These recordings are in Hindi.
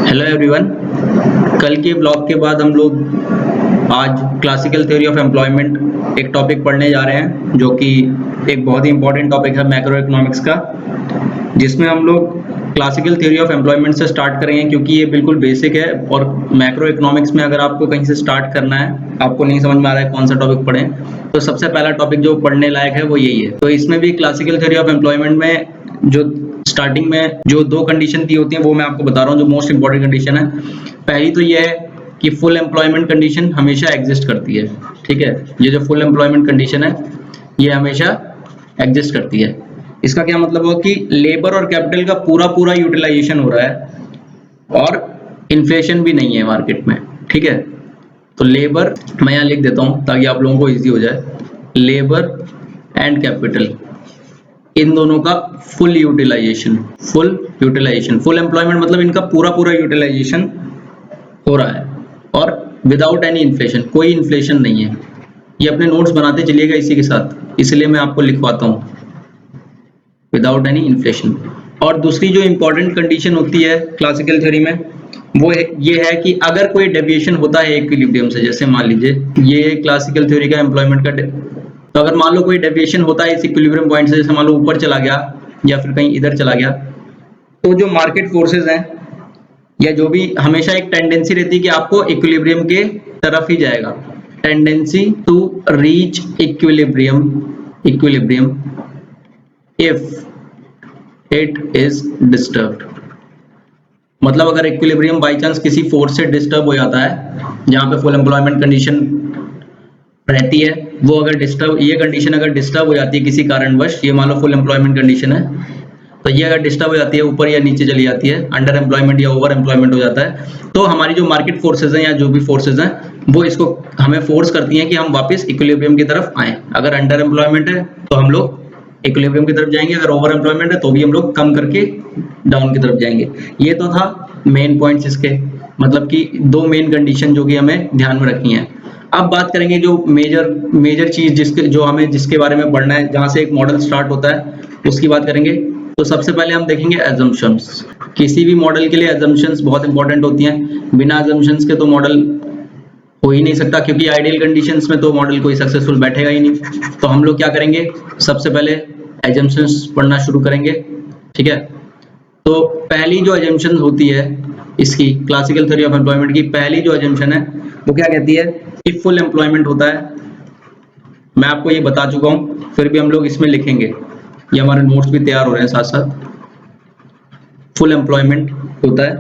Hello everyone. कल के ब्लॉग के बाद हम लोग आज क्लासिकल थ्योरी ऑफ एम्प्लॉयमेंट एक टॉपिक पढ़ने जा रहे हैं जो कि एक बहुत ही इंपॉर्टेंट टॉपिक है मैक्रो इकोनॉमिक्स का, जिसमें हम लोग क्लासिकल थ्योरी ऑफ एम्प्लॉयमेंट से स्टार्ट करेंगे क्योंकि ये बिल्कुल बेसिक है। और मैक्रो इकोनॉमिक्स में अगर आपको कहीं से स्टार्ट करना है, आपको नहीं समझ में आ रहा है कौन सा टॉपिक पढ़ें, तो सबसे पहला टॉपिक जो पढ़ने लायक है वो यही है। तो इसमें भी क्लासिकल थ्योरी ऑफ एम्प्लॉयमेंट में जो स्टार्टिंग में जो दो कंडीशन दी होती हैं वो मैं आपको बता रहा हूँ, जो मोस्ट इंपॉर्टेंट कंडीशन है। पहली तो ये है कि फुल एम्प्लॉयमेंट कंडीशन हमेशा एग्जिस्ट करती है। ठीक है, ये जो फुल एम्प्लॉयमेंट कंडीशन है ये हमेशा एग्जिस्ट करती है। इसका क्या मतलब हुआ कि लेबर और कैपिटल का पूरा पूरा यूटिलाइजेशन हो रहा है और इन्फ्लेशन भी नहीं है मार्केट में। ठीक है, तो लेबर मैं यहाँ लिख देता हूँ ताकि आप लोगों को इजी हो जाए। लेबर एंड कैपिटल, इन दोनों का फुल यूटिलाइजेशन, फुल एम्प्लॉयमेंट मतलब इनका पूरा पूरा यूटिलाइजेशन हो रहा है और विदाउट एनी इन्फ्लेशन, कोई इन्फ्लेशन नहीं है। ये अपने नोट्स बनाते चलिएगा इसी के साथ, इसलिए मैं आपको लिखवाता हूँ विदाउट एनी इन्फ्लेशन। और दूसरी जो इंपॉर्टेंट कंडीशन होती है क्लासिकल थ्योरी में वो ये है कि अगर कोई डेविएशन होता है इक्विलिब्रियम से, जैसे मान लीजिए ये क्लासिकल थ्योरी का एम्प्लॉयमेंट का, तो अगर मान लो कोई डेविएशन होता है इस इक्विलिब्रियम पॉइंट से, जैसे मान लो ऊपर चला गया या फिर कहीं इधर चला गया, तो जो मार्केट फोर्सेस हैं या जो भी, हमेशा एक टेंडेंसी रहती है कि आपको इक्विलिब्रियम के तरफ ही जाएगा। Tendency to reach equilibrium if it is disturbed. मतलब अगर इक्विलिब्रियम बाई चांस किसी फोर्स से डिस्टर्ब हो जाता है, जहां पे फुल एम्प्लॉयमेंट कंडीशन रहती है, वो अगर डिस्टर्ब, ये कंडीशन अगर डिस्टर्ब हो जाती है किसी कारणवश, ये मान लो फुल एम्प्लॉयमेंट कंडीशन है, तो ये अगर डिस्टर्ब हो जाती है, ऊपर या नीचे चली जाती है, अंडर एम्प्लॉयमेंट या ओवर एम्प्लॉयमेंट हो जाता है, तो हमारी जो मार्केट फोर्सेज हैं या जो भी फोर्सेज हैं वो इसको हमें फोर्स करती हैं कि हम वापस इक्विलिब्रियम की तरफ आए। अगर अंडर एम्प्लॉयमेंट है तो हम लोग इक्विलिब्रियम की तरफ जाएंगे, अगर ओवर एम्प्लॉयमेंट है तो भी हम लोग कम करके डाउन की तरफ जाएंगे। ये तो था मेन पॉइंट्स इसके, मतलब कि दो मेन कंडीशन जो कि हमें ध्यान में रखनी है। अब बात करेंगे जो मेजर चीज जिसके बारे में पढ़ना है, जहां से एक मॉडल स्टार्ट होता है उसकी बात करेंगे। तो सबसे पहले हम देखेंगे एजम्पशंस। किसी भी मॉडल के लिए एजम्पशंस बहुत इंपॉर्टेंट होती हैं। बिना एजम्पशंस के तो मॉडल हो ही नहीं सकता, क्योंकि आइडियल कंडीशंस में तो मॉडल कोई सक्सेसफुल बैठेगा ही नहीं। तो हम लोग क्या करेंगे, सबसे पहले एजम्पशंस पढ़ना शुरू करेंगे। ठीक है, तो पहली जो एजम्पशन होती है इसकी क्लासिकल थ्योरी ऑफ एम्प्लॉयमेंट की, पहली जो एजम्पशन है वो क्या कहती है कि फुल एम्प्लॉयमेंट होता है। मैं आपको ये बता चुका हूं, फिर भी हम लोग इसमें लिखेंगे, ये हमारे नोट्स भी तैयार हो रहे हैं साथ साथ। फुल एम्प्लॉयमेंट होता है,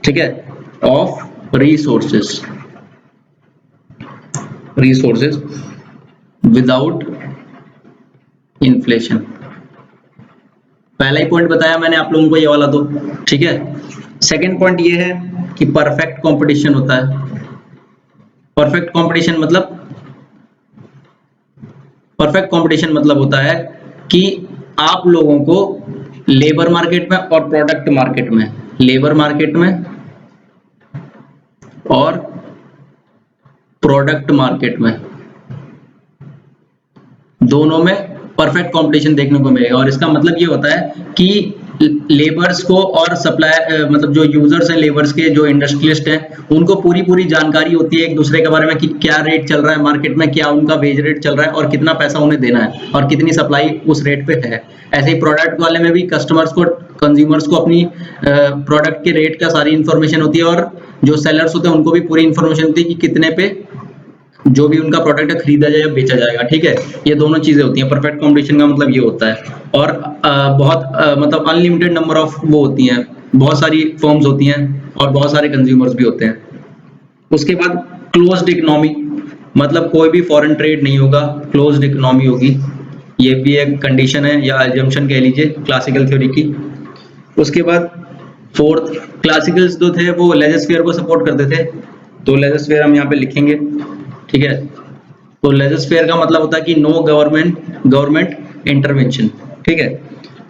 ठीक है, ऑफ रिसोर्सेज विदाउट इन्फ्लेशन। पहला ही पॉइंट बताया मैंने आप लोगों को ये वाला, तो ठीक है। सेकंड पॉइंट ये है कि परफेक्ट कंपटीशन होता है। परफेक्ट कंपटीशन मतलब होता है कि आप लोगों को लेबर मार्केट में और प्रोडक्ट मार्केट में, लेबर मार्केट में और प्रोडक्ट मार्केट में, दोनों में परफेक्ट कंपटीशन देखने को मिलेगा। और इसका मतलब ये होता है कि लेबर्स को और सप्लाई, मतलब जो यूजर्स हैं लेबर्स के, जो इंडस्ट्रियलिस्ट हैं, उनको पूरी पूरी जानकारी होती है एक दूसरे के बारे में कि क्या रेट चल रहा है मार्केट में, क्या उनका वेज रेट चल रहा है और कितना पैसा उन्हें देना है और कितनी सप्लाई उस रेट पे है। ऐसे ही प्रोडक्ट वाले में भी कस्टमर्स को, कंज्यूमर्स को अपनी प्रोडक्ट के रेट का सारी इंफॉर्मेशन होती है, और जो सेलर्स होते हैं उनको भी पूरी इंफॉर्मेशन होती है कि कितने पे जो भी उनका प्रोडक्ट है खरीदा जाए या बेचा जाएगा। ठीक है, ये दोनों चीजें होती हैं। परफेक्ट कंपटीशन का मतलब ये होता है। और मतलब अनलिमिटेड नंबर ऑफ वो होती हैं, बहुत सारी फर्म्स होती हैं और बहुत सारे कंज्यूमर्स भी होते हैं। उसके बाद क्लोज्ड इकोनॉमी, मतलब कोई भी फॉरेन ट्रेड नहीं होगा, क्लोज्ड इकोनॉमी होगी। ये भी एक कंडीशन है या अजम्पशन कह लीजिए क्लासिकल थ्योरी की। उसके बाद फोर्थ, क्लासिकल्स जो थे वो लेजर को सपोर्ट करते थे, तो लेजर हम यहाँ पे लिखेंगे। ठीक है, तो लेजिस्लेचर का मतलब होता है कि नो गवर्नमेंट इंटरवेंशन। ठीक है,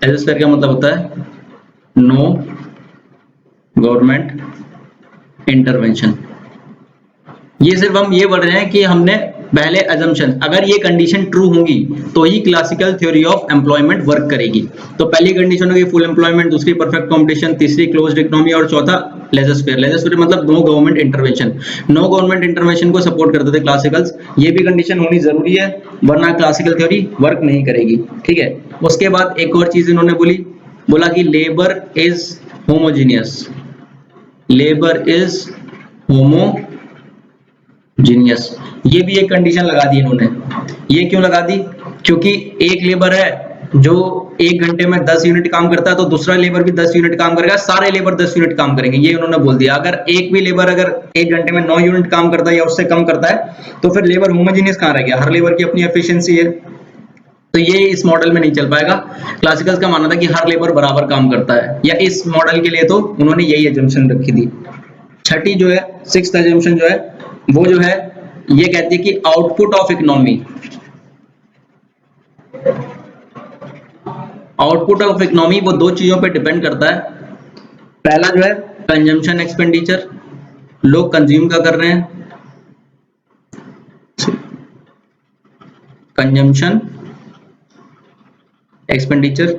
लेजिस्लेचर का मतलब होता है नो गवर्नमेंट इंटरवेंशन। ये सिर्फ हम ये बोल रहे हैं कि हमने पहले अजम्पशन, अगर ये कंडीशन ट्रू होंगी तो ही classical theory of employment work करेगी। तो पहली कंडीशन होगी फुल एम्प्लॉयमेंट, दूसरी परफेक्ट कंपटीशन, तीसरी क्लोज्ड इकोनॉमी और चौथा लेजर-फेयर। लेजर-फेयर मतलब no government intervention. No government intervention को सपोर्ट करते थे क्लासिकल्स। ये भी कंडीशन होनी जरूरी है वरना क्लासिकल थ्योरी वर्क नहीं करेगी। ठीक है, उसके बाद एक और चीज इन्होंने बोला कि labour is homogeneous. Labour is homogeneous, ये भी एक कंडीशन लगा दी इन्होंने। ये क्यों लगा दी? क्योंकि एक लेबर है जो 1 घंटे में 10 यूनिट काम करता है तो दूसरा लेबर भी 10 यूनिट काम करेगा, सारे लेबर 10 यूनिट काम करेंगे, ये उन्होंने बोल दिया। अगर एक भी लेबर अगर 1 घंटे में 9 यूनिट काम करता है या उससे कम करता है तो फिर लेबर होमोजीनियस कहाँ रह गया? हर लेबर की अपनी एफिशिएंसी है, तो ये इस मॉडल में नहीं चल पाएगा। क्लासिकल्स का मानना था कि हर लेबर बराबर काम करता है, या इस मॉडल के लिए तो उन्होंने यही एजम्पशन रखी थी। छठी जो है, सिक्स्थ एजम्पशन जो है वो जो है ये कहती है कि output of economy, output of economy वो दो चीजों पे डिपेंड करता है। पहला जो है कंजम्पशन एक्सपेंडिचर, लोग कंज्यूम क्या कर रहे हैं, कंजम्पशन एक्सपेंडिचर,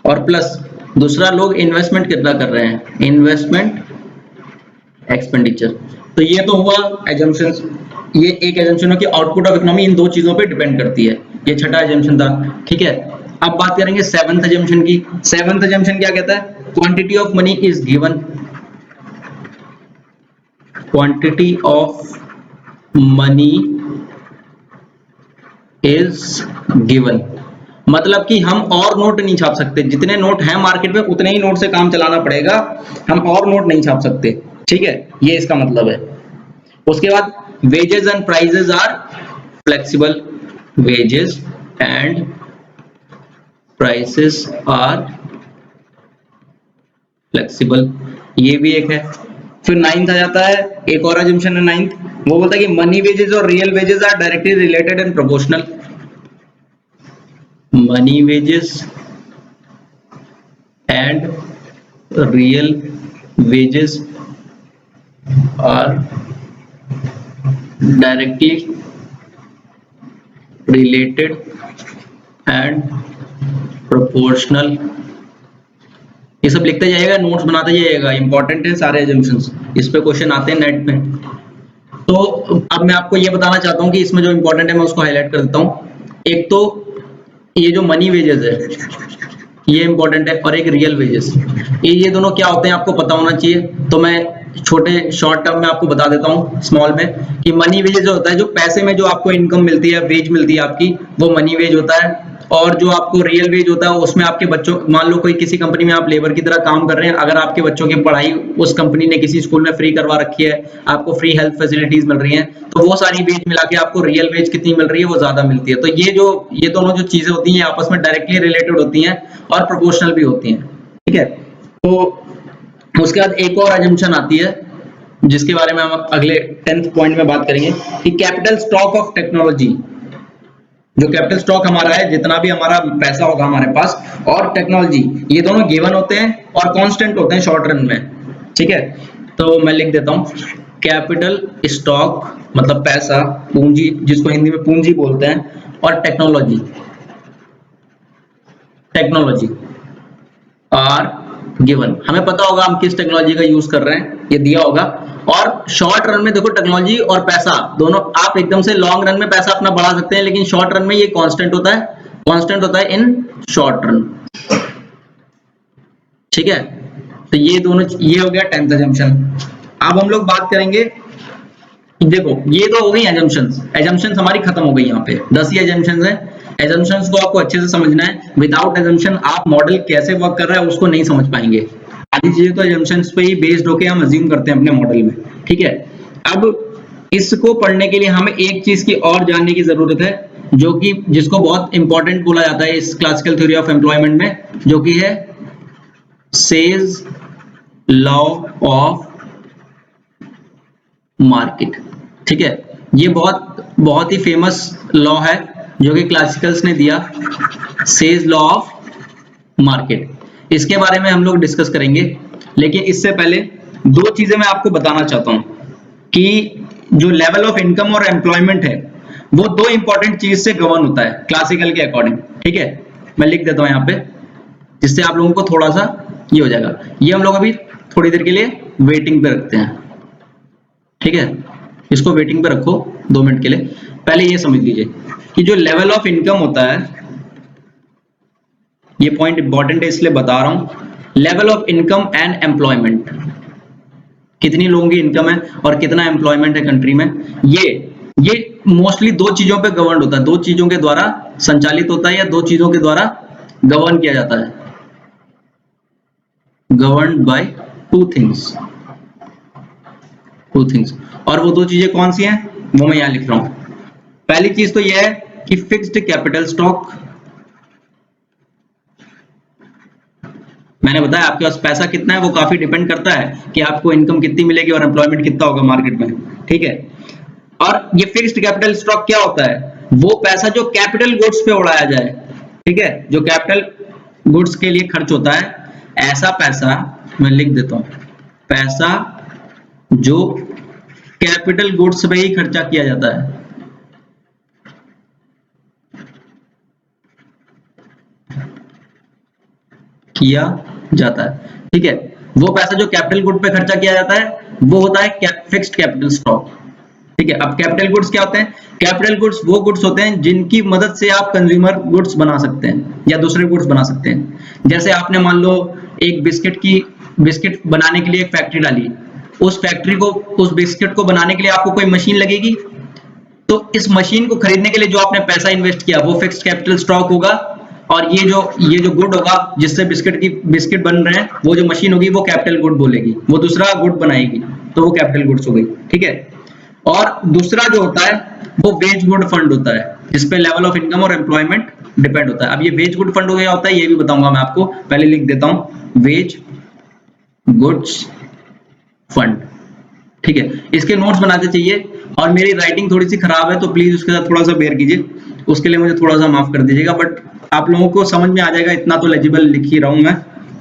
और प्लस दूसरा लोग इन्वेस्टमेंट कितना कर रहे हैं, इन्वेस्टमेंट एक्सपेंडिचर। तो ये तो हुआ एजम्पशंस, ये एक एजम्पशन है कि आउटपुट ऑफ इकोनॉमी इन दो चीजों पे डिपेंड करती है, ये छठा एजम्पशन था। ठीक है, अब बात करेंगे सेवंथ एजम्पशन की। सेवंथ एजम्पशन क्या कहता है? Quantity of money is given, quantity of money is given, मतलब कि हम और नोट नहीं छाप सकते, जितने नोट हैं मार्केट में उतने ही नोट से काम चलाना पड़ेगा, हम और नोट नहीं छाप सकते। ठीक है, ये इसका मतलब है। उसके बाद wages and prices are flexible, wages and prices are flexible, ये भी एक है। फिर नाइन्थ आ जाता है, एक और अजम्पशन है नाइन्थ, वो बोलता है कि मनी वेजेस और real wages are directly related and proportional. Money wages and real wages are directly related and proportional. ये सब लिखते जाइएगा, नोट्स बनाते जाइएगा, इंपॉर्टेंट है सारे एजम्पशंस, इस पे क्वेश्चन आते हैं नेट में। तो अब मैं आपको ये बताना चाहता हूँ कि इसमें जो इंपॉर्टेंट है मैं उसको हाईलाइट कर देता हूँ। एक तो ये जो मनी वेजेस है ये इंपॉर्टेंट है, और एक रियल वेजेस, ये दोनों क्या होते हैं आपको पता होना चाहिए। तो मैं छोटे शॉर्ट टर्म में आपको बता देता हूँ स्मॉल में, कि मनी वेजेस जो होता है, जो पैसे में जो आपको इनकम मिलती है, वेज मिलती है आपकी, वो मनी वेज होता है। और जो आपको रियल वेज होता है उसमें आपके बच्चों, मान लो कोई किसी कंपनी में आप लेबर की तरह काम कर रहे हैं, अगर आपके बच्चों की पढ़ाई उस कंपनी ने किसी स्कूल में फ्री करवा रखी है, आपको फ्री हेल्थ फैसिलिटीज मिल रही हैं, तो वो सारी वेज मिला के आपको रियल वेज कितनी मिल रही है, वो ज्यादा मिलती है। तो ये दोनों जो चीजें होती हैं आपस में डायरेक्टली रिलेटेड होती हैं और प्रोपोर्शनल भी होती हैं। ठीक है, तो उसके बाद एक और अजम्पशन आती है जिसके बारे में हम अगले 10th पॉइंट में बात करेंगे, कि कैपिटल स्टॉक ऑफ टेक्नोलॉजी। जो कैपिटल स्टॉक हमारा है, जितना भी हमारा पैसा होगा हमारे पास, और टेक्नोलॉजी, ये दोनों गिवन होते हैं और कांस्टेंट होते हैं शॉर्ट रन में। ठीक है, तो मैं लिख देता हूं, कैपिटल स्टॉक मतलब पैसा, पूंजी, जिसको हिंदी में पूंजी बोलते हैं, और टेक्नोलॉजी आर गिवन। हमें पता होगा हम किस टेक्नोलॉजी का यूज कर रहे हैं, ये दिया होगा। और शॉर्ट रन में देखो, टेक्नोलॉजी और पैसा दोनों, आप एकदम से लॉन्ग रन में पैसा अपना बढ़ा सकते हैं, लेकिन शॉर्ट रन में ये कांस्टेंट होता है इन शॉर्ट रन। ठीक है, तो ये दोनों, ये हो गया 10th अजम्पशन। अब हम लोग बात करेंगे, देखो ये तो हो गई एजम्पशंस हमारी खत्म हो गई। यहाँ पे 10 ही एजम्पशंस है। एजम्पशंस को आपको अच्छे से समझना है, विदाउट एजम्पशन आप मॉडल कैसे वर्क कर रहा है उसको नहीं समझ पाएंगे। आधी चीजें तो एजम्पशंस पे ही बेस्ड होके हम अज्यूम करते हैं अपने मॉडल में। ठीक है, अब इसको पढ़ने के लिए हमें एक चीज की और जानने की जरूरत है, जो कि जिसको बहुत इंपॉर्टेंट बोला जाता है इस क्लासिकल थ्योरी ऑफ एम्प्लॉयमेंट में, जो कि है सेज लॉ ऑफ मार्केट। ठीक है, ये बहुत ही फेमस लॉ है जो कि क्लासिकल्स ने दिया, सेज लॉ ऑफ मार्केट। इसके बारे में हम लोग डिस्कस करेंगे, लेकिन इससे पहले दो चीजें मैं आपको बताना चाहता हूं कि जो लेवल ऑफ इनकम और एम्प्लॉयमेंट है वो दो इंपॉर्टेंट चीज से गवर्न होता है क्लासिकल के अकॉर्डिंग। ठीक है, मैं लिख देता हूं यहाँ पे जिससे आप लोगों को थोड़ा सा ये हो जाएगा। ये हम लोग अभी थोड़ी देर के लिए वेटिंग पे रखते हैं। ठीक है, इसको वेटिंग पे रखो 2 मिनट के लिए। पहले ये समझ लीजिए कि जो लेवल ऑफ इनकम होता है, ये पॉइंट इंपॉर्टेंट है इसलिए बता रहा हूं। Level of income and employment, कितनी लोगों की इनकम है और कितना एम्प्लॉयमेंट है कंट्री में, ये मोस्टली दो चीजों पे गवर्न होता है, दो चीजों के द्वारा संचालित होता है या दो चीजों के द्वारा गवर्न किया जाता है। गवर्न्ड बाय टू थिंग्स, और वो दो चीजें कौन सी हैं वो मैं यहां लिख रहा हूं। पहली चीज तो यह है कि फिक्स्ड कैपिटल स्टॉक, मैंने बताया आपके पास पैसा कितना है वो काफी डिपेंड करता है कि आपको इनकम कितनी मिलेगी और एम्प्लॉयमेंट कितना होगा मार्केट में। ठीक है, और ये फिक्स्ड कैपिटल स्टॉक क्या होता है, वो पैसा जो कैपिटल गुड्स पे उड़ाया जाए। ठीक है, जो कैपिटल गुड्स के लिए खर्च होता है, ऐसा पैसा मैं लिख देता हूं, पैसा जो कैपिटल गुड्स पे ही खर्चा किया जाता है। ठीक है, वो पैसा जो कैपिटल गुड पे खर्चा किया जाता है वो होता है फिक्स्ड कैपिटल स्टॉक। ठीक है, अब कैपिटल गुड्स क्या होते हैं, कैपिटल गुड्स वो गुड्स होते हैं जिनकी मदद से आप कंज्यूमर गुड्स बना सकते हैं या दूसरे गुड्स बना सकते हैं। जैसे आपने मान लो एक बिस्किट बनाने के लिए एक फैक्ट्री डाली, उस बिस्किट को बनाने के लिए आपको कोई मशीन लगेगी, तो इस मशीन को खरीदने के लिए जो आपने पैसा इन्वेस्ट किया वो फिक्स्ड कैपिटल स्टॉक होगा, और ये जो गुड होगा जिससे बिस्किट बन रहे हैं, वो जो मशीन होगी वो कैपिटल गुड बोलेगी, वो दूसरा गुड बनाएगी, तो वो कैपिटल गुड्स हो गई। ठीक है, और दूसरा जो होता है वो वेज गुड फंड होता है जिसपे लेवल ऑफ इनकम और एम्प्लॉयमेंट डिपेंड होता है। अब ये वेज गुड फंड हो गया होता है ये भी बताऊंगा मैं आपको, पहले लिख देता हूं वेज गुड्स फंड। ठीक है, इसके नोट्स बनाते चाहिए, और मेरी राइटिंग थोड़ी सी खराब है तो प्लीज उसके साथ थोड़ा सा बेयर कीजिए, उसके लिए मुझे थोड़ा सा माफ कर दीजिएगा, बट आप लोगों को समझ में आ जाएगा, इतना तो लेजिबल लिख ही रहा हूं मैं।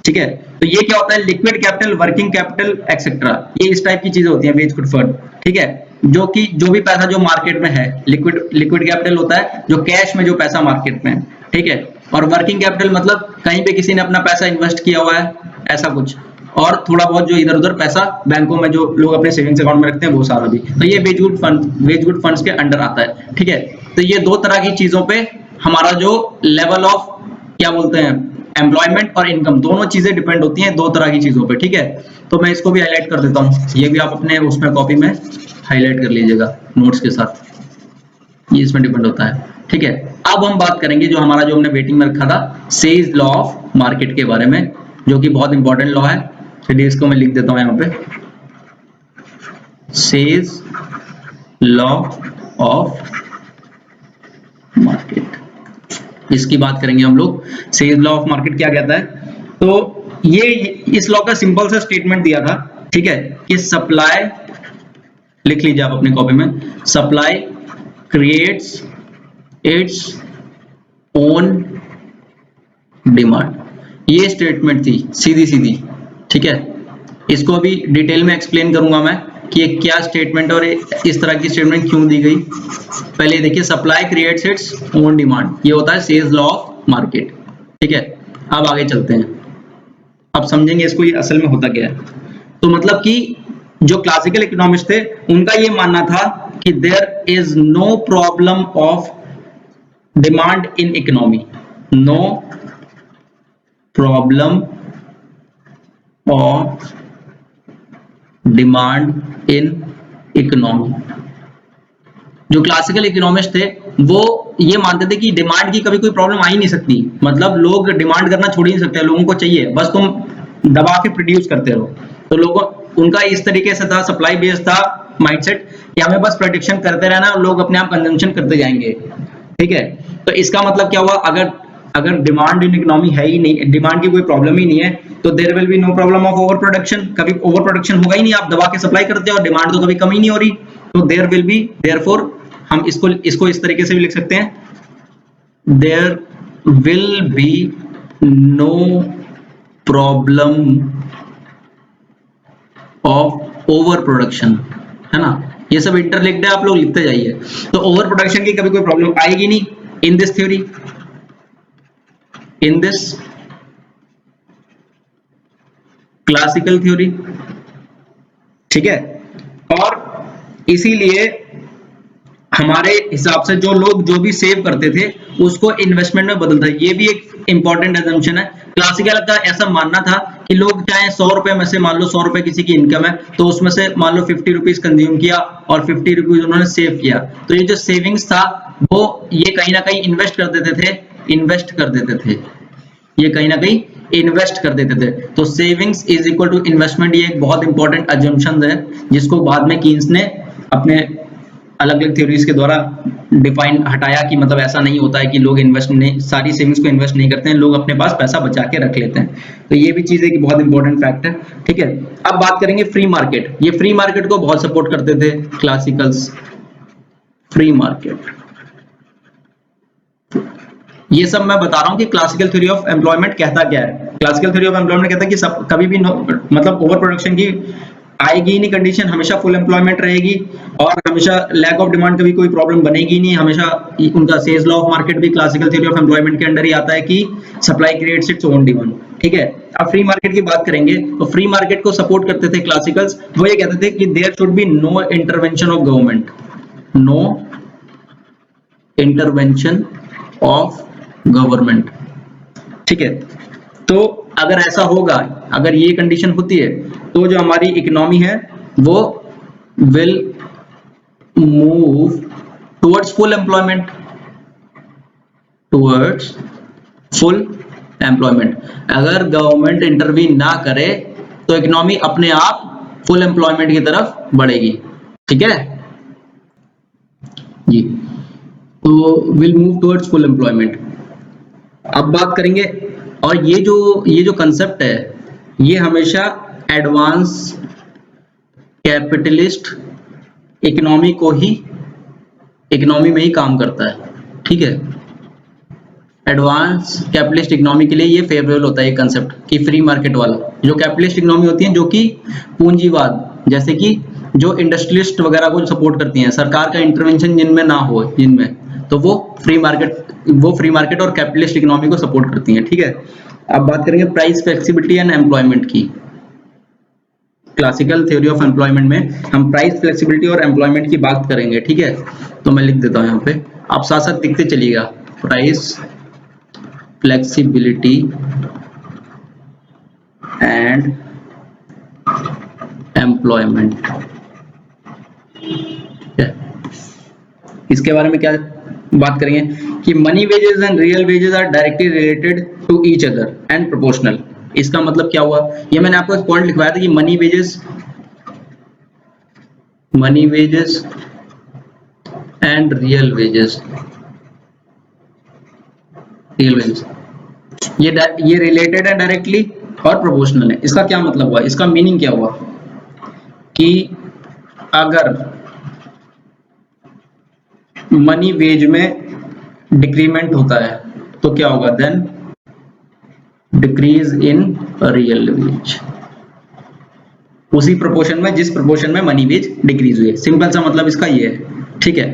ठीक है, तो ये क्या होता है, liquid capital, working capital etcetera, ये इस टाइप की चीजें होती हैं वेज गुड फंड। ठीक है, जो भी पैसा जो मार्केट में है, लिक्विड कैपिटल होता है जो कैश में जो पैसा मार्केट में है। ठीक है, और वर्किंग कैपिटल मतलब कहीं पे किसी ने अपना पैसा इन्वेस्ट किया हुआ है ऐसा कुछ, और थोड़ा बहुत जो इधर उधर पैसा बैंकों में जो लोग अपने सेविंग्स अकाउंट में रखते हैं वो सारा भी, तो ये वेज गुड फंड्स के अंडर आता है। ठीक है, तो ये दो तरह की चीजों पे हमारा जो लेवल ऑफ क्या बोलते हैं एम्प्लॉयमेंट और इनकम, दोनों चीजें डिपेंड होती हैं दो तरह की चीजों पे। ठीक है, तो मैं इसको भी हाईलाइट कर देता हूँ, ये भी आप अपने उसमें कॉपी में हाईलाइट कर लीजिएगा नोट्स के साथ, ये इसमें डिपेंड होता है। ठीक है, अब हम बात करेंगे जो हमारा जो हमने वेटिंग में रखा था सेज लॉ ऑफ मार्केट के बारे में, जो कि बहुत इंपॉर्टेंट लॉ है। चलिए इसको मैं लिख देता हूं यहाँ पे, सेज लॉ ऑफ मार्केट, इसकी बात करेंगे हम लोग। सेज लॉ ऑफ मार्केट क्या कहता है, तो ये इस लॉ का सिंपल सा स्टेटमेंट दिया था। ठीक है, कि सप्लाई, लिख लीजिए आप अपनी कॉपी में, supply creates its own demand, ये स्टेटमेंट थी सीधी। ठीक है, इसको अभी डिटेल में एक्सप्लेन करूंगा मैं कि ये क्या स्टेटमेंट और इस तरह की स्टेटमेंट क्यों दी गई। पहले देखिए, supply creates its own demand, ये होता है सेज लॉ ऑफ मार्केट। ठीक है, अब आगे चलते हैं, अब समझेंगे इसको ये असल में होता क्या है। तो मतलब कि जो क्लासिकल इकोनॉमिस्ट थे उनका ये मानना था कि there is no problem of demand in economy, no problem of demand in economy. जो क्लासिकल इकोनॉमिस्ट थे वो ये मानते थे कि डिमांड की कभी कोई प्रॉब्लम आ ही नहीं सकती, मतलब लोग डिमांड करना छोड़ ही नहीं सकते, लोगों को चाहिए, बस तुम दबा के प्रोड्यूस करते रहो। तो लोगों उनका इस तरीके से था, सप्लाई बेस्ड था माइंडसेट, कि हमें बस प्रोडक्शन करते रहना और लोग अपने आप कंजम्पशन करते जाएंगे। ठीक है, तो इसका मतलब क्या हुआ, अगर डिमांड इन इकोनॉमी है ही नहीं, डिमांड की कोई प्रॉब्लम ही नहीं है, तो there will be no problem of over production, कभी ओवर प्रोडक्शन होगा ही नहीं, आप दबा के सप्लाई करते हो और डिमांड तो कभी कम ही नहीं हो रही, तो देयर विल बी, देयरफॉर हम इसको इस तरीके से भी लिख सकते हैं, there will be no problem of over production, है ना, ये सब इंटरलिंक्ड है, आप लोग लिखते जाइए। तो ओवर प्रोडक्शन की कभी कोई प्रॉब्लम आएगी नहीं in this theory, in this classical theory, ठीक है। और इसीलिए हमारे हिसाब से जो लोग जो भी सेव करते थे उसको इन्वेस्टमेंट में बदलता है। ये भी एक इंपॉर्टेंट एजम्पशन है। क्लासिकल का ऐसा मानना था कि लोग चाहे 100 रुपए में से, मान लो 100 रुपए किसी की इनकम है, तो उसमें से मान लो 50 रुपीज कंज्यूम किया और 50 रुपीज उन्होंने सेव किया। तो ये जो सेविंग्स था वो ये कहीं ना कहीं इन्वेस्ट कर देते थे, इन्वेस्ट कर देते थे, ये कहीं ना कहीं इन्वेस्ट कर देते थे। तो savings is equal to investment, ये एक बहुत इंपॉर्टेंट अजम्पशन है जिसको बाद में कीन्स ने अपने अलग अलग थ्योरीज के द्वारा डिफाइन हटाया कि मतलब ऐसा नहीं होता है कि लोग इन्वेस्ट नहीं, सारी सेविंग्स को इन्वेस्ट नहीं करते हैं, लोग अपने पास पैसा बचा के रख लेते हैं। तो ये भी चीज है कि बहुत इंपॉर्टेंट फैक्ट है, ठीक है। अब बात करेंगे फ्री मार्केट। ये फ्री मार्केट को बहुत सपोर्ट करते थे क्लासिकल्स। फ्री मार्केट, ये सब मैं बता रहा हूं कि क्लासिकल थ्योरी ऑफ एम्प्लॉयमेंट कहता क्या है। क्लासिकल थ्योरी ऑफ एम्प्लॉयमेंट कहता है कि सब कभी भी मतलब ओवर प्रोडक्शन की आएगी नहीं कंडीशन, हमेशा फुल एम्प्लॉयमेंट रहेगी और हमेशा लैक ऑफ डिमांड कभी कोई प्रॉब्लम बनेगी नहीं। हमेशा उनका सेल्स लॉ ऑफ मार्केट भी क्लासिकल थ्योरी ऑफ एम्प्लॉयमेंट के अंडर ही आता है कि supply creates its own demand, ठीक है। अब फ्री मार्केट की बात करेंगे तो फ्री मार्केट को सपोर्ट करते थे क्लासिकल्स। वो ये कहते थे कि there should be no intervention of government, no intervention of government, ठीक है। तो अगर ऐसा होगा, अगर ये कंडीशन होती है तो जो हमारी इकोनॉमी है वो will move towards full employment, towards full employment. अगर गवर्नमेंट इंटरवीन ना करे तो इकोनॉमी अपने आप फुल एम्प्लॉयमेंट की तरफ बढ़ेगी, ठीक है जी। तो will move towards full employment. अब बात करेंगे, और ये जो कंसेप्ट है ये हमेशा एडवांस कैपिटलिस्ट इकोनॉमी को ही, इकोनॉमी में ही काम करता है, ठीक है। एडवांस कैपिटलिस्ट इकोनॉमी के लिए ये फेवरेबल होता है ये कंसेप्ट कि फ्री मार्केट वाला। जो कैपिटलिस्ट इकोनॉमी होती है जो कि पूंजीवाद, जैसे कि जो इंडस्ट्रियलिस्ट वगैरह को सपोर्ट करती हैं, सरकार का इंटरवेंशन जिनमें ना हो, जिनमें, तो वो फ्री मार्केट और कैपिटलिस्ट इकोनॉमी को सपोर्ट करती हैं, ठीक है। अब बात करेंगे प्राइस फ्लेक्सिबिलिटी एंड एम्प्लॉयमेंट की। क्लासिकल थ्योरी ऑफ एम्प्लॉयमेंट में हम प्राइस फ्लेक्सिबिलिटी और एम्प्लॉयमेंट की बात करेंगे, ठीक है। तो मैं लिख देता हूं यहाँ पे, आप साथ साथ लिखते चलिएगा, प्राइस फ्लेक्सिबिलिटी एंड एम्प्लॉयमेंट, इसके बारे में क्या बात करेंगे कि money wages and real wages are directly related to each other and proportional. इसका मतलब क्या हुआ, ये मैंने आपको एक पॉइंट लिखवाया था कि money wages and real wages, ये रिलेटेड है डायरेक्टली और प्रोपोर्शनल है। इसका क्या मतलब हुआ, इसका मीनिंग क्या हुआ कि अगर मनी वेज में डिक्रीमेंट होता है तो क्या होगा, then decrease in real wage, उसी प्रोपोर्शन में जिस प्रोपोर्शन में मनी वेज डिक्रीज हुई है। सिंपल सा मतलब इसका ये है, ठीक है।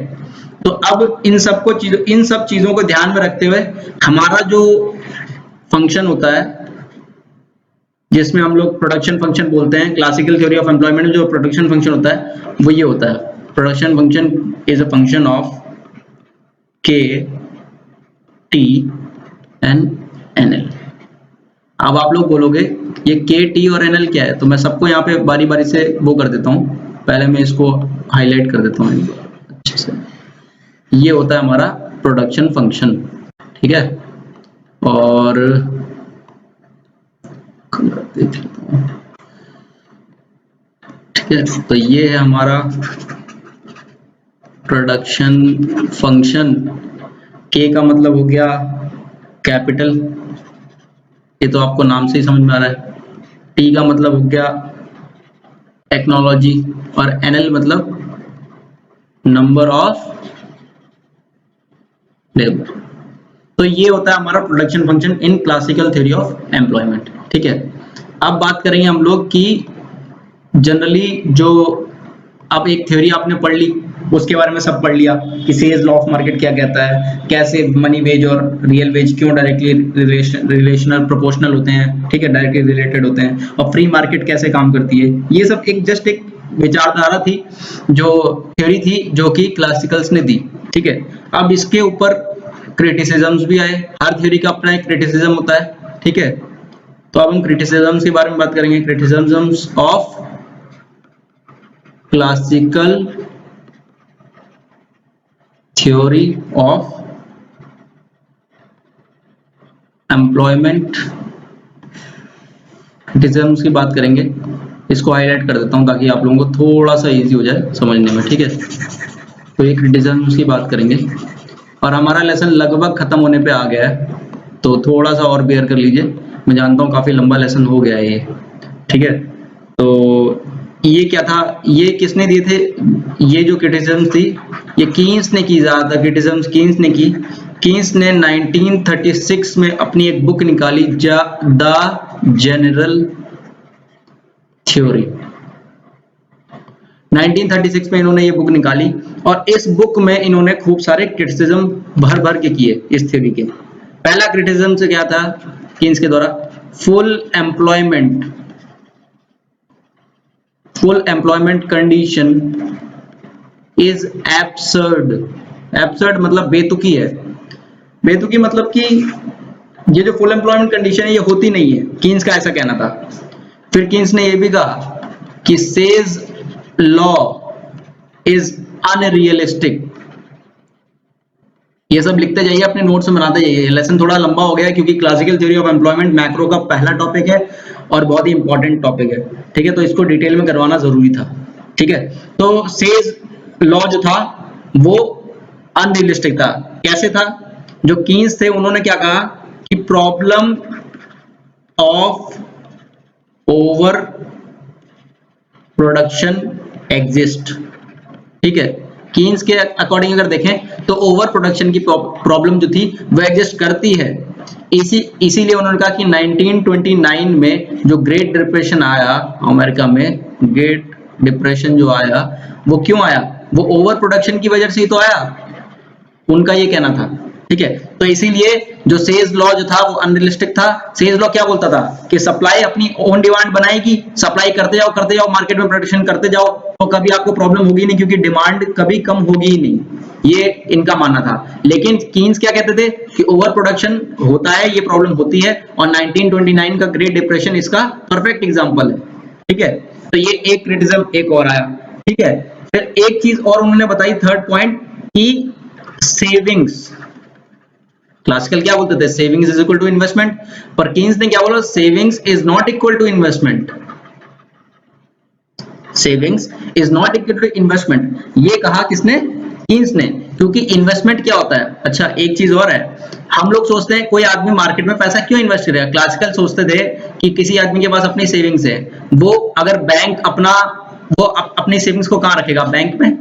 तो अब इन सब चीजों को ध्यान में रखते हुए हमारा जो फंक्शन होता है जिसमें हम लोग प्रोडक्शन फंक्शन बोलते हैं, क्लासिकल थ्योरी ऑफ एम्प्लॉयमेंट में जो प्रोडक्शन फंक्शन होता है वो ये होता है, production function is a function of K, T and NL। अब आप लोग बोलोगे ये K, T और NL क्या है, तो मैं सबको यहाँ पे बारी बारी से वो कर देता हूँ। पहले मैं इसको हाईलाइट कर देता हूँ अच्छे से। ये होता है हमारा प्रोडक्शन फंक्शन, ठीक है। और देख लेता हूँ, ठीक है। तो ये है हमारा प्रोडक्शन फंक्शन। K का मतलब हो गया कैपिटल, ये तो आपको नाम से ही समझ में आ रहा है। T का मतलब हो गया टेक्नोलॉजी और NL मतलब नंबर ऑफ लेबर। तो ये होता है हमारा production function in classical theory of employment, ठीक है। अब बात करेंगे हम लोग कि जनरली जो अब एक थ्योरी आपने पढ़ ली, उसके बारे में सब पढ़ लिया कि सेज लॉ ऑफ मार्केट क्या कहता है, कैसे मनी वेज और रियल वेज क्यों डायरेक्टली रिलेशनल प्रोपोर्शनल होते हैं, ठीक है, डायरेक्टली रिलेटेड होते हैं, और फ्री मार्केट कैसे काम करती है। ये सब एक जस्ट एक विचारधारा थी, जो थ्योरी थी, जो कि क्लासिकल्स ने दी, ठीक है। अब इसके ऊपर क्रिटिसिज्म्स भी आए, हर थ्योरी का अपना एक क्रिटिसिज्म होता है, ठीक है। तो अब हम क्रिटिसिज्म्स के बारे में बात करेंगे, criticisms of classical theory of employment. Criticisms की बात करेंगे, इसको हाईलाइट कर देता हूं ताकि आप लोगों को थोड़ा सा इजी हो जाए समझने में, ठीक है। तो ये क्रिटिसिज्म्स की बात करेंगे और हमारा लेसन लगभग खत्म होने पे आ गया है, तो थोड़ा सा और बेयर कर लीजिए। मैं जानता हूँ काफी लंबा लेसन हो गया है ये, ठीक है। तो ये क्या था, ये किसने दिए थे, ये जो क्रिटिसिज्म थी ये कीन्स ने की, ज्यादातर क्रिटिसिज्म कीन्स ने की। कीन्स ने 1936 में अपनी एक बुक निकाली, द जनरल थ्योरी। 1936 में इन्होंने ये बुक निकाली और इस बुक में इन्होंने खूब सारे क्रिटिसिज्म भर भर के किए इस थ्योरी के। पहला क्रिटिसिज्म से क्या था कीन्स के द्वारा, full employment condition is absurd. Absurd मतलब बेतुकी है, बेतुकी मतलब कि ये जो फुल एम्प्लॉयमेंट कंडीशन है ये होती नहीं है, कीन्स का ऐसा कहना था। फिर कीन्स ने ये भी कहा कि सेज लॉ इज अनरियलिस्टिक। ये सब लिखते जाइए, अपने नोट्स में बनाते जाइए। लेसन थोड़ा लंबा हो गया है क्योंकि classical theory of employment macro का पहला टॉपिक है और बहुत ही इंपॉर्टेंट टॉपिक है, ठीक है। तो इसको डिटेल में करवाना जरूरी था, ठीक है। तो सेज लॉ जो था वो अनरियलिस्टिक था। कैसे था, जो कीन्स थे उन्होंने क्या कहा कि problem of over production exist, ठीक है। कीन्स के अकॉर्डिंग अगर देखें तो ओवर प्रोडक्शन की प्रॉब्लम जो थी वो एग्जिस्ट करती है। इसीलिए उन्होंने कहा कि 1929 में जो ग्रेट डिप्रेशन आया अमेरिका में, ग्रेट डिप्रेशन जो आया वो क्यों आया, वो ओवर प्रोडक्शन की वजह से ही तो आया, उनका ये कहना था, ठीक है। तो इसीलिए जो सेज लॉ जो था वो अनरियलिस्टिक था। सेज लॉ क्या बोलता था कि सप्लाई अपनी ओन डिमांड बनाएगी, सप्लाई करते जाओ मार्केट में प्रोडक्शन करते जाओ, तो कभी आपको प्रॉब्लम होगी नहीं क्योंकि डिमांड कभी कम होगी ही नहीं, ये इनका मानना था। लेकिन कीन्स क्या कहते थे कि ओवर प्रोडक्शन होता है, ये प्रॉब्लम होती है, और 1929 का ग्रेट डिप्रेशन इसका परफेक्ट एग्जांपल है, ठीक है। तो ये एक क्रिटिसिज्म एक और आया, ठीक है। फिर एक चीज और उन्होंने बताई, थर्ड पॉइंट, कि सेविंग्स, क्लासिकल क्या बोलते थे, savings is equal to investment, पर कीन्स ने क्या बोला, savings is not equal to investment, savings is not equal to investment. ये कहा किसने, कीन्स ने, क्योंकि इन्वेस्टमेंट क्या होता है। अच्छा एक चीज और है, हम लोग सोचते हैं कोई आदमी मार्केट में पैसा क्यों इन्वेस्ट करेगा, क्लासिकल सोचते थे कि किसी आदमी के पास अपनी सेविंग्स है, वो अगर बैंक अपना अपनी सेविंग्स को कहां रखेगा, बैंक में,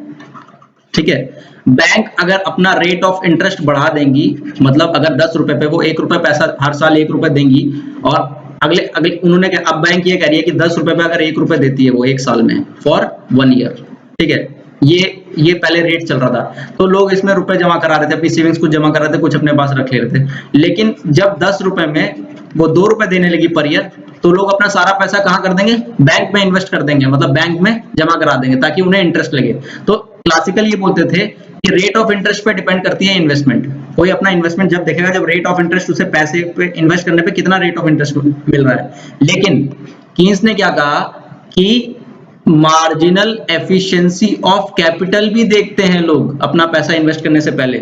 ठीक है। बैंक अगर अपना रेट ऑफ इंटरेस्ट बढ़ा देंगी, मतलब अगर 10 रुपए पे वो 1 रुपए पैसा हर साल 1 रुपए देंगी, और अगले अगले उन्होंने अब बैंक ये कह रही है कि 10 रुपए पे अगर 1 रुपए देती है वो 1 साल में फॉर 1 ईयर, ठीक है। ये पहले रेट चल रहा था, तो लोग इसमें रुपए जमा करा रहे थे, अपनी सेविंग्स कुछ जमा कर रहे थे, कुछ अपने पास रख ले रहे थे। लेकिन जब 10 रुपए में वो 2 रुपए देने लगी पर ईयर, तो लोग अपना सारा पैसा कहां कर देंगे, बैंक में इन्वेस्ट कर देंगे, मतलब बैंक में जमा करा देंगे ताकि उन्हें इंटरेस्ट लगे। तो क्लासिकल ये बोलते थे कि रेट ऑफ इंटरेस्ट पे डिपेंड करती है इन्वेस्टमेंट। कोई अपना इन्वेस्टमेंट जब देखेगा, जब रेट ऑफ इंटरेस्ट उसे पैसे पे इन्वेस्ट करने पे कितना रेट ऑफ इंटरेस्ट मिल रहा है। लेकिन कीन्स ने क्या कहा कि मार्जिनल एफिशिएंसी ऑफ कैपिटल भी देखते हैं लोग अपना पैसा इन्वेस्ट करने से पहले,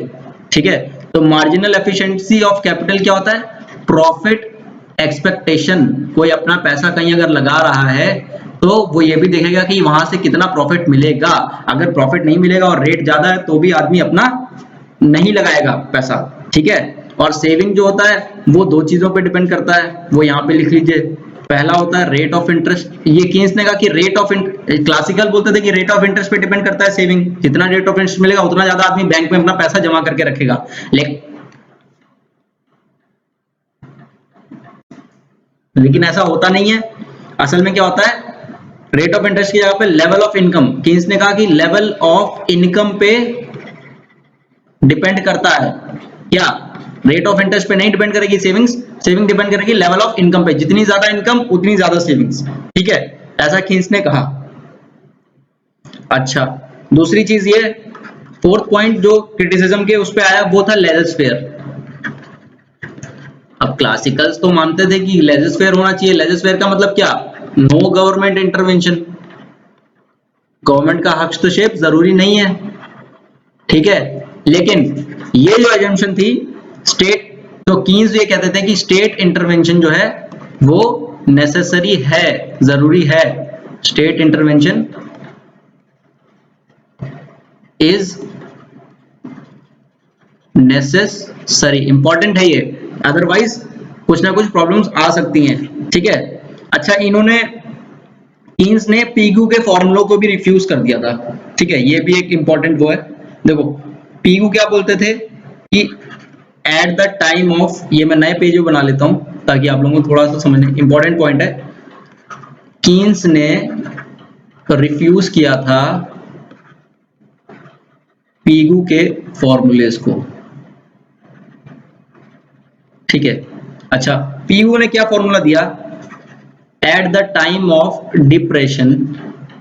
ठीक है। तो मार्जिनल एफिशिएंसी ऑफ कैपिटल क्या होता है, प्रॉफिट एक्सपेक्टेशन। कोई अपना पैसा कहीं अगर लगा रहा है तो वो ये भी देखेगा कि वहां से कितना प्रॉफिट मिलेगा। अगर प्रॉफिट नहीं मिलेगा और रेट ज्यादा है तो भी आदमी अपना नहीं लगाएगा पैसा, ठीक है। और सेविंग जो होता है वो दो चीजों पे डिपेंड करता है, वो यहाँ पे लिख लीजिए। पहला होता है रेट ऑफ इंटरेस्ट, ये कीन्स ने कहा कि रेट ऑफ क्लासिकल बोलते थे कि रेट ऑफ इंटरेस्ट पे डिपेंड करता है सेविंग, जितना रेट ऑफ इंटरेस्ट मिलेगा उतना ज्यादा आदमी बैंक में अपना पैसा जमा करके रखेगा। लेकिन ऐसा होता नहीं है। असल में क्या होता है, रेट ऑफ इंटरेस्ट की जगह पे लेवल ऑफ इनकम, कीन्स ने कहा कि लेवल ऑफ इनकम पे डिपेंड करता है क्या, रेट ऑफ इंटरेस्ट पे नहीं डिपेंड करेगी सेविंग डिपेंड करेगी लेवल ऑफ इनकम पे, जितनी ज्यादा इनकम उतनी ज्यादा सेविंग्स, ठीक है, ऐसा कीन्स ने कहा। अच्छा, दूसरी चीज ये, फोर्थ पॉइंट जो क्रिटिसिज्म के उस पे आया वो था लेजर फेयर। अब क्लासिकल्स तो मानते थे कि लेजर फेयर होना चाहिए, लेजर फेयर का मतलब क्या, नो गवर्नमेंट इंटरवेंशन, गवर्नमेंट का हस्तक्षेप जरूरी नहीं है, ठीक है, लेकिन ये जो एजम्पशन थी स्टेट, तो कीन्स ये कहते थे कि स्टेट इंटरवेंशन जो है वो नेसेसरी है, जरूरी है, state intervention is necessary, important है ये, अदरवाइज कुछ ना कुछ प्रॉब्लम्स आ सकती हैं, ठीक है। अच्छा, इन्होंने कीन्स ने पीगू के फॉर्मूलों को भी रिफ्यूज कर दिया था, ठीक है, ये भी एक इंपॉर्टेंट वो है। देखो पीगू क्या बोलते थे कि एट द टाइम ऑफ, ये मैं नए पेज में बना लेता हूं ताकि आप लोगों को थोड़ा सा समझने, इंपॉर्टेंट पॉइंट है, कीन्स ने रिफ्यूज किया था पीगू के फॉर्मूलेस को, ठीक है। अच्छा, पीयू ने क्या फॉर्मूला दिया, at the time of depression,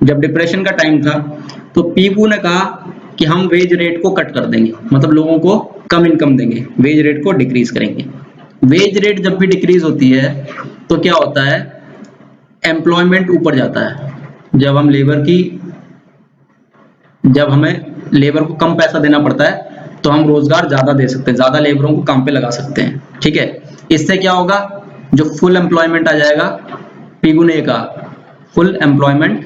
जब डिप्रेशन का टाइम था तो पीयू ने कहा कि हम वेज रेट को कट कर देंगे, मतलब लोगों को कम इनकम देंगे, वेज रेट को डिक्रीज करेंगे। वेज रेट जब भी डिक्रीज होती है तो क्या होता है, एम्प्लॉयमेंट ऊपर जाता है, जब हमें लेबर को कम पैसा देना पड़ता है तो हम रोजगार ज्यादा दे सकते हैं, ज्यादा लेबरों को काम पे लगा सकते हैं, ठीक है। इससे क्या होगा, जो फुल एम्प्लॉयमेंट आ जाएगा, पीगू ने कहा फुल एम्प्लॉयमेंट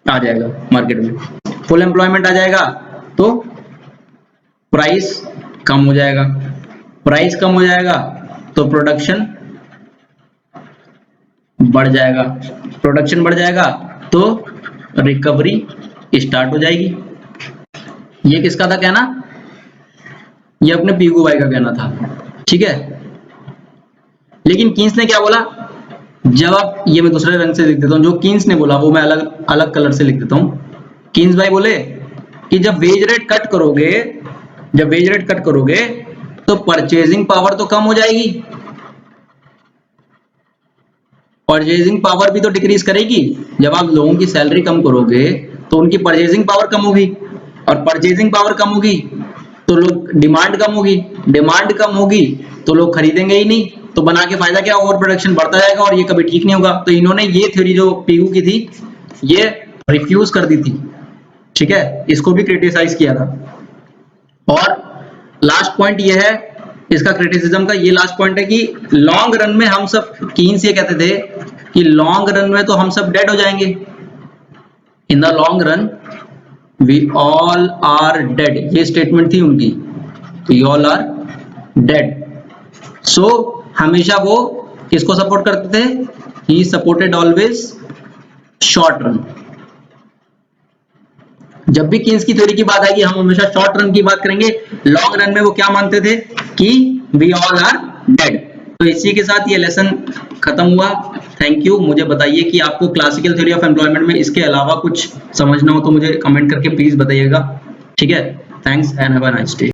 आ जाएगा मार्केट में, फुल एम्प्लॉयमेंट आ जाएगा तो प्राइस कम हो जाएगा, प्राइस कम हो जाएगा तो प्रोडक्शन बढ़ जाएगा, प्रोडक्शन बढ़ जाएगा तो रिकवरी स्टार्ट हो जाएगी। ये किसका था कहना, ये अपने पीगू भाई का कहना था, ठीक है। लेकिन कीन्स ने क्या बोला, जब आप, ये मैं दूसरे रंग से लिख देता हूं, जो कीन्स ने बोला वो मैं अलग अलग कलर से लिख देता हूं। कीन्स भाई बोले कि जब वेज रेट कट करोगे तो परचेजिंग पावर तो कम हो जाएगी, परचेजिंग पावर भी तो डिक्रीज करेगी, जब आप लोगों की सैलरी कम करोगे तो उनकी परचेजिंग पावर कम होगी, और परचेजिंग पावर कम होगी तो लोग, डिमांड कम होगी तो लोग खरीदेंगे ही नहीं, तो बना के फायदा क्या, ओवर प्रोडक्शन बढ़ता जाएगा और ये कभी ठीक नहीं होगा। तो इन्होंने ये थ्योरी जो पीयू की थी ये रिफ्यूज कर दी थी, ठीक है, इसको भी क्रिटिसाइज किया था। और लास्ट पॉइंट ये है इसका क्रिटिसिज्म का, ये लास्ट पॉइंट है कि लॉन्ग रन में हम सब, कीन्स ये कहते थे कि लॉन्ग रन में तो हम सब डेड हो जाएंगे, in the long run we all are dead, ये स्टेटमेंट थी उनकी, we all are dead. So हमेशा वो किसको सपोर्ट करते थे, he supported always short run. जब भी कीन्स की थ्योरी की बात आएगी हम हमेशा शॉर्ट रन की बात करेंगे, लॉन्ग रन में वो क्या मानते थे कि वी ऑल आर डेड। तो इसी के साथ ये लेसन खत्म हुआ। Thank you. मुझे बताइए कि आपको क्लासिकल थ्योरी ऑफ एम्प्लॉयमेंट में इसके अलावा कुछ समझना हो तो मुझे कमेंट करके प्लीज बताइएगा, ठीक है। Thanks and have a nice day.